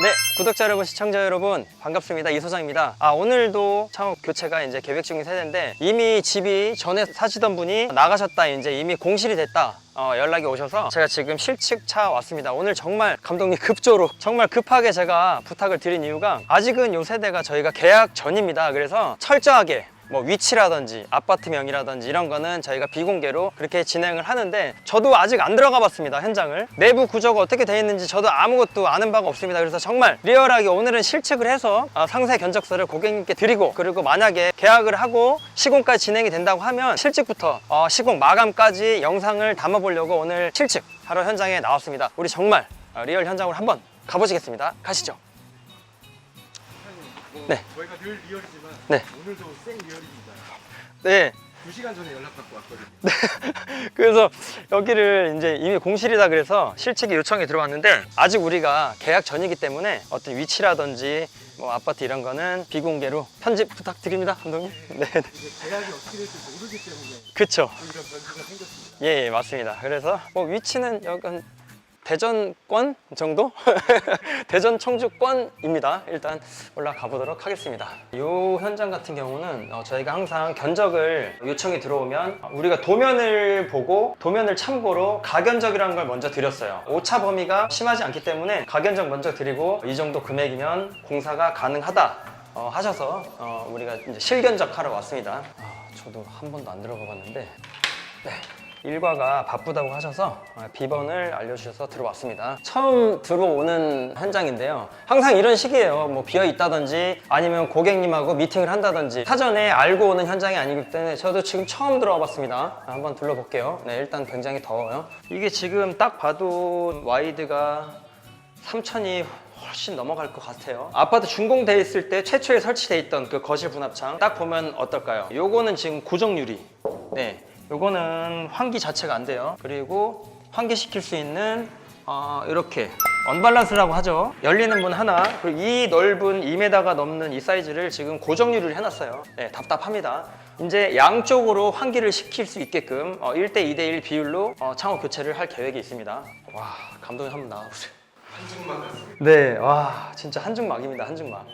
네, 구독자 여러분, 시청자 여러분 반갑습니다. 이소장입니다. 오늘도 창업 교체가 이제 계획 중인 세대인데 이미 집이 전에 사시던 분이 나가셨다, 이제 이미 공실이 됐다 연락이 오셔서 제가 지금 실측차 왔습니다. 오늘 정말 감독님 급조로 정말 급하게 제가 부탁을 드린 이유가 아직은 요 세대가 저희가 계약 전입니다. 그래서 철저하게 뭐 위치라든지 아파트명이라든지 이런 거는 저희가 비공개로 그렇게 진행을 하는데 저도 아직 안 들어가 봤습니다. 현장을 내부 구조가 어떻게 되어 있는지 저도 아무것도 아는 바가 없습니다. 그래서 정말 리얼하게 오늘은 실측을 해서 상세 견적서를 고객님께 드리고, 그리고 만약에 계약을 하고 시공까지 진행이 된다고 하면 실측부터 시공 마감까지 영상을 담아 보려고 오늘 실측 하러 현장에 나왔습니다. 우리 정말 리얼 현장으로 한번 가보시겠습니다. 가시죠. 네. 저희가 늘 리얼이지만 네. 오늘도 생 리얼입니다. 네. 2시간 전에 연락받고 왔거든요. 네. 그래서 여기를 이제 이미 공실이다 그래서 실측이 요청이 들어왔는데 아직 우리가 계약 전이기 때문에 어떤 위치라든지 뭐 아파트 이런 거는 비공개로 편집 부탁드립니다, 감독님. 네. 계약이 어떻게 될지 모르기 때문에 그쵸. 이런 변수가 생겼습니다. 예, 맞습니다. 그래서 뭐 위치는 약간 대전권 정도? 대전 청주권입니다. 일단 올라가 보도록 하겠습니다. 이 현장 같은 경우는 저희가 항상 견적을 요청이 들어오면 우리가 도면을 보고 도면을 참고로 가견적이라는 걸 먼저 드렸어요. 오차 범위가 심하지 않기 때문에 가견적 먼저 드리고 이 정도 금액이면 공사가 가능하다 하셔서 우리가 이제 실견적 하러 왔습니다. 저도 한 번도 안 들어가 봤는데 네. 일과가 바쁘다고 하셔서 비번을 알려주셔서 들어왔습니다. 처음 들어오는 현장인데요. 항상 이런 식이에요. 뭐 비어 있다든지 아니면 고객님하고 미팅을 한다든지 사전에 알고 오는 현장이 아니기 때문에 저도 지금 처음 들어와 봤습니다. 한번 둘러볼게요. 네, 일단 굉장히 더워요. 이게 지금 딱 봐도 와이드가 3,000이 훨씬 넘어갈 것 같아요. 아파트 준공돼 있을 때 최초에 설치돼 있던 그 거실 분합창 딱 보면 어떨까요? 요거는 지금 고정 유리. 네. 요거는 환기 자체가 안 돼요. 그리고 환기시킬 수 있는 이렇게 언밸런스라고 하죠. 열리는 문 하나, 그리고 이 넓은 2m가 넘는 이 사이즈를 지금 고정 유리를 해놨어요. 네, 답답합니다. 이제 양쪽으로 환기를 시킬 수 있게끔 1대 2대1 비율로 창호 교체를 할 계획이 있습니다. 와, 감독님 한번 나와보세요. 한증막 같습니다. 네, 와, 진짜 한증막입니다. 한증막.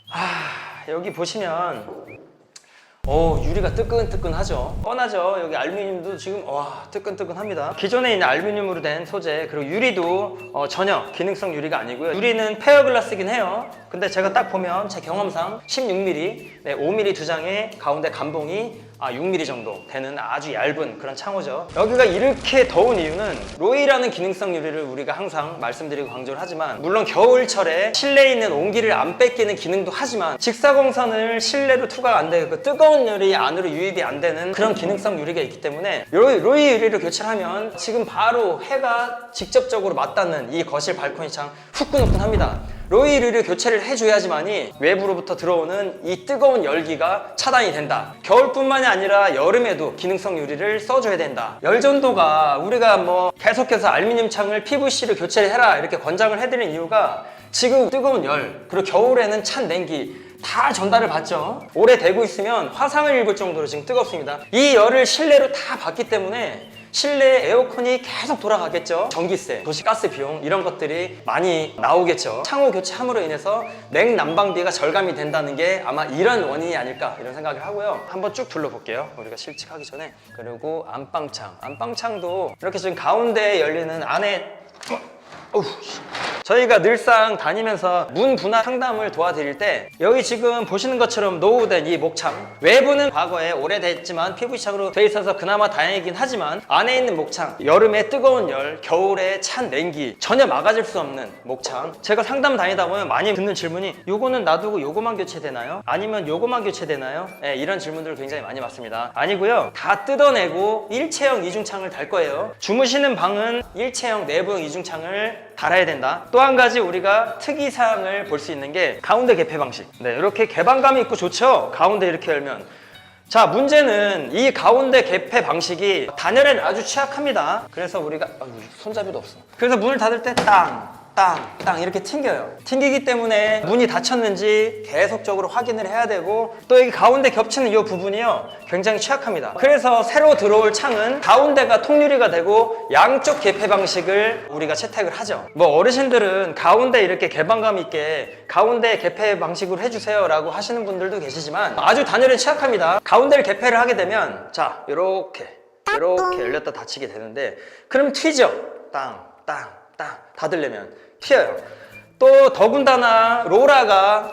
여기 보시면 유리가 뜨끈뜨끈하죠. 뻔하죠. 여기 알루미늄도 지금 뜨끈뜨끈합니다. 기존에 있는 알루미늄으로 된 소재, 그리고 유리도 전혀 기능성 유리가 아니고요. 유리는 페어글라스긴 해요. 근데 제가 딱 보면 제 경험상 16mm, 네, 5mm 두 장에 가운데 감봉이 6mm 정도 되는 아주 얇은 그런 창호죠. 여기가 이렇게 더운 이유는 로이라는 기능성 유리를 우리가 항상 말씀드리고 강조를 하지만, 물론 겨울철에 실내에 있는 온기를 안 뺏기는 기능도 하지만 직사광선을 실내로 투과가 안 되고 그 뜨거운 열이 안으로 유입이 안 되는 그런 기능성 유리가 있기 때문에 로이 유리를 교체를 하면 지금 바로 해가 직접적으로 맞닿는 이 거실 발코니 창 후끈후끈합니다. 로이 유리를 교체를 해줘야지만이 외부로부터 들어오는 이 뜨거운 열기가 차단이 된다. 겨울뿐만이 아니라 여름에도 기능성 유리를 써줘야 된다. 열전도가 우리가 뭐 계속해서 알루미늄 창을 PVC를 교체를 해라 이렇게 권장을 해드린 이유가 지금 뜨거운 열, 그리고 겨울에는 찬 냉기 다 전달을 받죠. 오래 대고 있으면 화상을 입을 정도로 지금 뜨겁습니다. 이 열을 실내로 다 받기 때문에 실내 에어컨이 계속 돌아가겠죠. 전기세, 도시가스 비용 이런 것들이 많이 나오겠죠. 창호 교체함으로 인해서 냉난방비가 절감이 된다는 게 아마 이런 원인이 아닐까 이런 생각을 하고요. 한번 쭉 둘러볼게요. 우리가 실측하기 전에. 그리고 안방창, 안방창도 이렇게 지금 가운데에 열리는 안에 저희가 늘상 다니면서 문 분할 상담을 도와드릴 때 여기 지금 보시는 것처럼 노후된 이 목창, 외부는 과거에 오래됐지만 PVC창으로 돼 있어서 그나마 다행이긴 하지만 안에 있는 목창, 여름에 뜨거운 열, 겨울에 찬 냉기 전혀 막아줄 수 없는 목창. 제가 상담 다니다 보면 많이 듣는 질문이 요거는 놔두고 요거만 교체되나요? 아니면 요거만 교체되나요? 네, 이런 질문들을 굉장히 많이 받습니다. 아니고요, 다 뜯어내고 일체형 이중창을 달 거예요. 주무시는 방은 일체형 내부형 이중창을 달아야 된다. 또 한 가지 우리가 특이사항을 볼 수 있는 게 가운데 개폐 방식. 네, 이렇게 개방감이 있고 좋죠. 가운데 이렇게 열면. 자, 문제는 이 가운데 개폐 방식이 단열에는 아주 취약합니다. 그래서 우리가 손잡이도 없어. 그래서 문을 닫을 때 땅 땅 이렇게 튕겨요. 튕기기 때문에 문이 닫혔는지 계속적으로 확인을 해야 되고, 또 여기 가운데 겹치는 이 부분이요 굉장히 취약합니다. 그래서 새로 들어올 창은 가운데가 통유리가 되고 양쪽 개폐 방식을 우리가 채택을 하죠. 뭐 어르신들은 가운데 이렇게 개방감 있게 가운데 개폐 방식으로 해주세요 라고 하시는 분들도 계시지만 아주 단열에 취약합니다. 가운데를 개폐를 하게 되면 자 이렇게 열렸다 닫히게 되는데, 그럼 튀죠. 땅 닫으려면 튀어요. 또 더군다나 로라가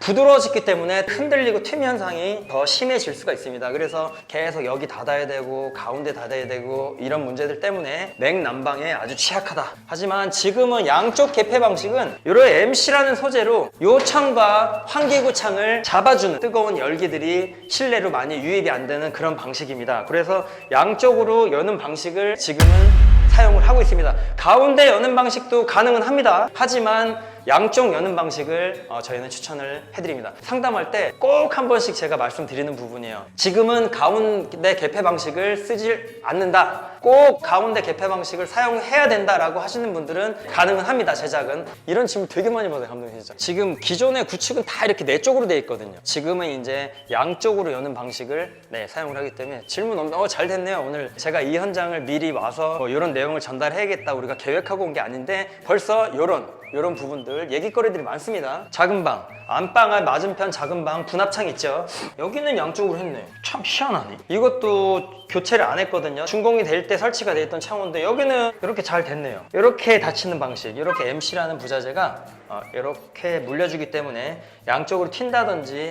부드러워졌기 때문에 흔들리고 튀임 현상이 더 심해질 수가 있습니다. 그래서 계속 여기 닫아야 되고 가운데 닫아야 되고 이런 문제들 때문에 냉난방에 아주 취약하다. 하지만 지금은 양쪽 개폐 방식은 이런 MC라는 소재로 요 창과 환기구 창을 잡아주는 뜨거운 열기들이 실내로 많이 유입이 안 되는 그런 방식입니다. 그래서 양쪽으로 여는 방식을 지금은 사용을 하고 있습니다. 가운데 여는 방식도 가능은 합니다. 하지만 양쪽 여는 방식을 저희는 추천을 해드립니다. 상담할 때 꼭 한 번씩 제가 말씀드리는 부분이에요. 지금은 가운데 개폐 방식을 쓰지 않는다, 꼭 가운데 개폐 방식을 사용해야 된다라고 하시는 분들은 가능은 합니다. 제작은. 이런 질문 되게 많이 받아요, 감독님. 진짜 지금 기존의 구축은 다 이렇게 네 쪽으로 되어 있거든요. 지금은 이제 양쪽으로 여는 방식을 사용을 하기 때문에 질문 없는, 잘 됐네요. 오늘 제가 이 현장을 미리 와서 이런 내용을 전달해야겠다 우리가 계획하고 온 게 아닌데 벌써 이런 부분들 얘기거리들이 많습니다. 작은 방, 안방에 맞은편 작은 방 분합창 있죠. 여기는 양쪽으로 했네. 참 희한하네. 이것도 교체를 안 했거든요. 준공이 될 때 설치가 돼 있던 창호인데 여기는 이렇게 잘 됐네요. 이렇게 닫히는 방식, 이렇게 MC라는 부자재가 이렇게 물려주기 때문에 양쪽으로 튄다든지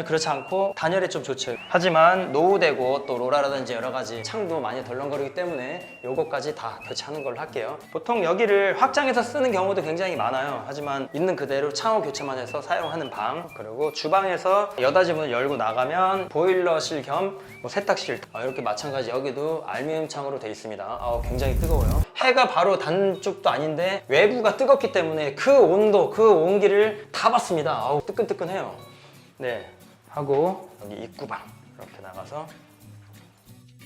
그렇지 않고 단열에 좀 좋죠. 하지만 노후되고 또 로라라든지 여러 가지 창도 많이 덜렁거리기 때문에 요것까지 다 교체하는 걸로 할게요. 보통 여기를 확장해서 쓰는 경우도 굉장히 많아요. 하지만 있는 그대로 창호 교체만 해서 사용하는 방, 그리고 주방에서 여닫이 문을 열고 나가면 보일러실 겸 세탁실, 이렇게 마찬가지 여기도 알루미늄 창으로 되어 있습니다. 굉장히 뜨거워요. 해가 바로 닿는 쪽도 아닌데 외부가 뜨겁기 때문에 그 온도, 그 온기를 다 받습니다. 뜨끈뜨끈해요. 네, 하고 여기 입구방 이렇게 나가서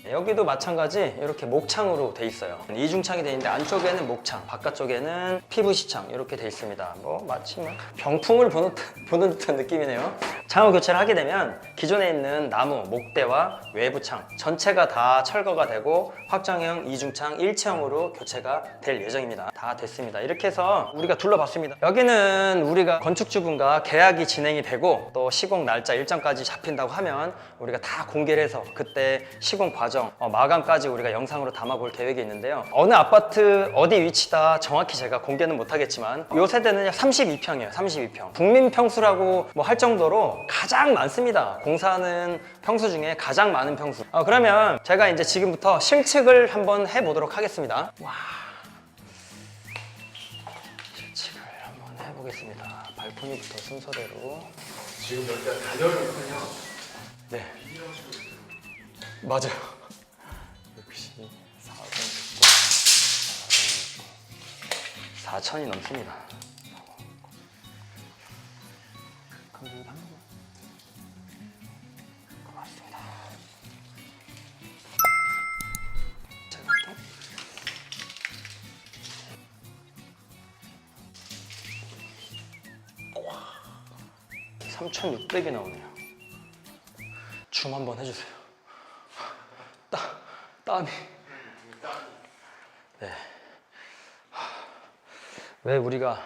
여기도 마찬가지 이렇게 목창으로 돼 있어요. 이중창이 돼 있는데 안쪽에는 목창, 바깥쪽에는 PVC창 이렇게 돼 있습니다. 마치 병풍을 보는 듯한 느낌이네요. 창호 교체를 하게 되면 기존에 있는 나무, 목대와 외부창 전체가 다 철거가 되고 확장형 이중창 일체형으로 교체가 될 예정입니다. 다 됐습니다. 이렇게 해서 우리가 둘러봤습니다. 여기는 우리가 건축주분과 계약이 진행이 되고 또 시공 날짜 일정까지 잡힌다고 하면 우리가 다 공개를 해서 그때 시공 과정, 마감까지 우리가 영상으로 담아볼 계획이 있는데요. 어느 아파트 어디 위치다 정확히 제가 공개는 못하겠지만 이 세대는 32평이에요. 32평. 국민 평수라고 할 정도로 가장 많습니다. 공사하는 평수 중에 가장 많은 평수. 그러면 제가 이제 지금부터 실측을 한번 해보도록 하겠습니다. 실측을 한번 해보겠습니다. 발코니부터 순서대로. 지금 여기가 단열이군요. 네. 맞아요. 역시 4,000이 넘습니다. 고맙습니다. 제가 또 3,600이 나오네요. 줌 한번 해주세요. 땀이. 네. 왜 우리가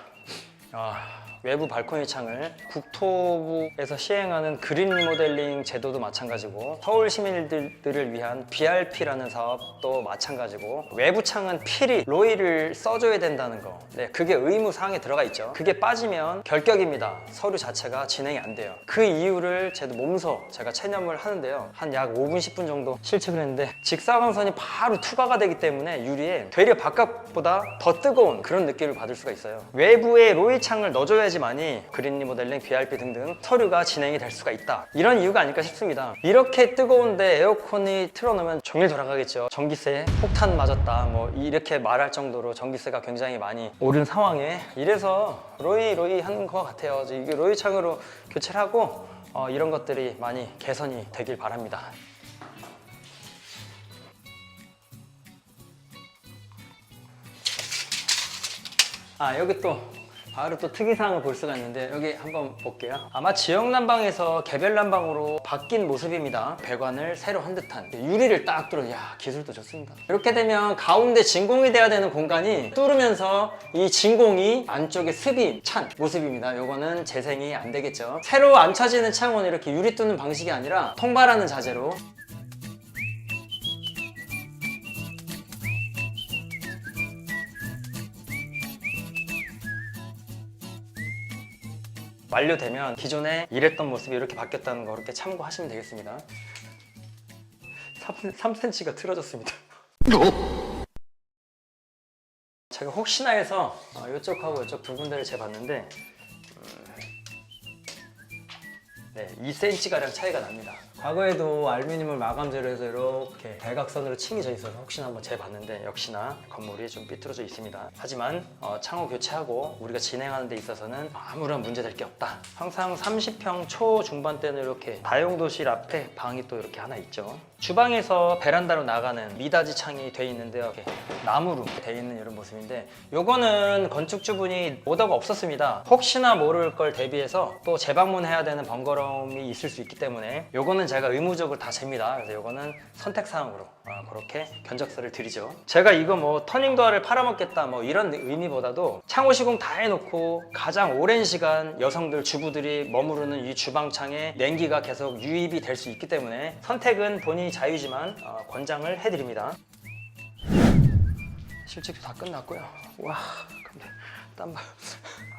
외부 발코니 창을 국토부에서 시행하는 그린 리모델링 제도도 마찬가지고 서울 시민들을 위한 BRP라는 사업도 마찬가지고 외부 창은 필히 로이를 써줘야 된다는 거, 그게 의무 사항에 들어가 있죠. 그게 빠지면 결격입니다. 서류 자체가 진행이 안 돼요. 그 이유를 제도 몸소 제가 체념을 하는데요. 한 약 5분 10분 정도 실측을 했는데 직사광선이 바로 투과가 되기 때문에 유리에 되려 바깥보다 더 뜨거운 그런 느낌을 받을 수가 있어요. 외부에 로이 창을 넣어줘야지만이 그린 리모델링, BRP 등등 서류가 진행이 될 수가 있다. 이런 이유가 아닐까 싶습니다. 이렇게 뜨거운데 에어컨이 틀어놓으면 종일 돌아가겠죠. 전기세 폭탄 맞았다 이렇게 말할 정도로 전기세가 굉장히 많이 오른 상황에 이래서 로이 하는 것 같아요. 이게 로이 창으로 교체를 하고 이런 것들이 많이 개선이 되길 바랍니다. 여기 또 바로 또 특이사항을 볼 수가 있는데 여기 한번 볼게요. 아마 지역 난방에서 개별 난방으로 바뀐 모습입니다. 배관을 새로 한 듯한 유리를 딱 뚫어. 야, 기술도 좋습니다. 이렇게 되면 가운데 진공이 돼야 되는 공간이 뚫으면서 이 진공이 안쪽에 습이 찬 모습입니다. 요거는 재생이 안 되겠죠. 새로 안 차지는 창호는 이렇게 유리 뚫는 방식이 아니라 통발하는 자재로 완료되면 기존에 일했던 모습이 이렇게 바뀌었다는 거 이렇게 참고하시면 되겠습니다. 3cm가 틀어졌습니다. 제가 혹시나 해서 이쪽하고 이쪽 두 군데를 재봤는데 네, 2cm가량 차이가 납니다. 과거에도 알루미늄을 마감재로 해서 이렇게 대각선으로 층이 져 있어서 혹시나 한번 재봤는데 역시나 건물이 좀 삐뚤어져 있습니다. 하지만 창호 교체하고 우리가 진행하는 데 있어서는 아무런 문제될 게 없다. 항상 30평 초중반대는 이렇게 다용도실 앞에 방이 또 이렇게 하나 있죠. 주방에서 베란다로 나가는 미닫이 창이 돼 있는데요. 이렇게 나무로 돼 있는 이런 모습인데 요거는 건축주분이 오더가 없었습니다. 혹시나 모를 걸 대비해서 또 재방문해야 되는 번거로움이 있을 수 있기 때문에 요거는 제가 의무적으로 다 잽니다. 그래서 요거는 선택사항으로 그렇게 견적서를 드리죠. 제가 이거 뭐 터닝도어를 팔아먹겠다 뭐 이런 의미보다도 창호 시공 다 해놓고 가장 오랜 시간 여성들 주부들이 머무르는 이 주방창에 냉기가 계속 유입이 될 수 있기 때문에 선택은 본인이 자유지만 권장을 해드립니다. 실측도 다 끝났고요. 와, 땀 봐.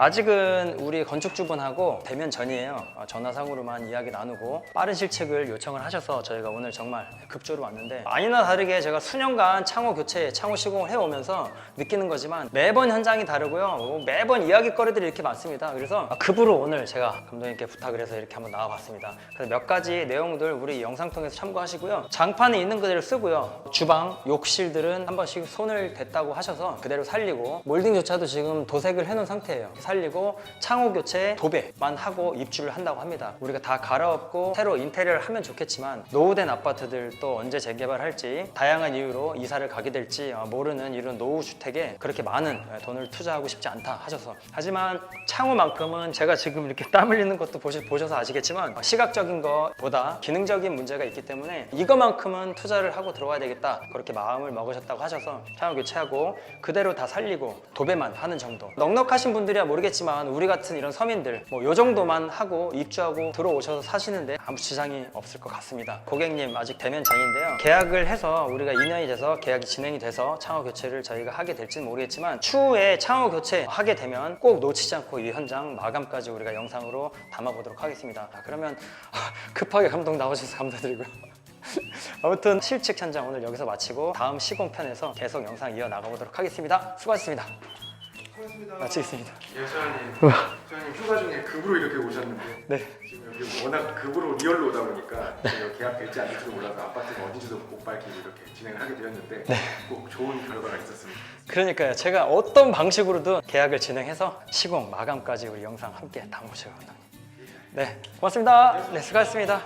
아직은 우리 건축주분하고 대면 전이에요. 전화상으로만 이야기 나누고 빠른 실측을 요청을 하셔서 저희가 오늘 정말 급조로 왔는데 아니나 다르게 제가 수년간 창호 교체, 창호 시공을 해오면서 느끼는 거지만 매번 현장이 다르고요. 매번 이야기거리들이 이렇게 많습니다. 그래서 급으로 오늘 제가 감독님께 부탁을 해서 이렇게 한번 나와봤습니다. 그래서 몇 가지 내용들 우리 영상 통해서 참고하시고요. 장판에 있는 그대로 쓰고요. 주방, 욕실들은 한 번씩 손을 댔다고 하셔서 그대로 살리고 몰딩조차도 지금 도색을 해놓은 상태예요. 살리고 창호 교체 도배만 하고 입주를 한다고 합니다. 우리가 다 갈아엎고 새로 인테리어를 하면 좋겠지만 노후된 아파트들 또 언제 재개발할지 다양한 이유로 이사를 가게 될지 모르는 이런 노후 주택에 그렇게 많은 돈을 투자하고 싶지 않다 하셔서 하지만 창호만큼은 제가 지금 이렇게 땀 흘리는 것도 보셔서 아시겠지만 시각적인 것보다 기능적인 문제가 있기 때문에 이거만큼은 투자를 하고 들어와야 되겠다 그렇게 마음을 먹으셨다고 하셔서 창호 교체하고 그대로 다 살리고 도배만 하는 정도. 넉넉하신 분들이야 모르겠지만 우리 같은 이런 서민들 뭐 요 정도만 하고 입주하고 들어오셔서 사시는데 아무 지장이 없을 것 같습니다. 고객님 아직 대면 전인데요. 계약을 해서 우리가 2년이 돼서 계약이 진행이 돼서 창호 교체를 저희가 하게 될지는 모르겠지만 추후에 창호 교체 하게 되면 꼭 놓치지 않고 이 현장 마감까지 우리가 영상으로 담아보도록 하겠습니다. 그러면 급하게 감독 나와주셔서 감사드리고요. 아무튼 실측 현장 오늘 여기서 마치고 다음 시공편에서 계속 영상 이어나가보도록 하겠습니다. 수고하셨습니다. 수고하셨습니다. 마치겠습니다. 예, 소장님. 소장님 휴가 중에 급으로 이렇게 오셨는데 네. 지금 여기 워낙 급으로 리얼로 오다 보니까 제가 계약될지 안 될지도 몰라서 아파트가 어딘지도 못 밝히고 이렇게 진행을 하게 되었는데 꼭 좋은 결과가 있었습니다. 그러니까요. 제가 어떤 방식으로든 계약을 진행해서 시공 마감까지 우리 영상 함께 담아보시고 네, 고맙습니다. 네, 수고하셨습니다.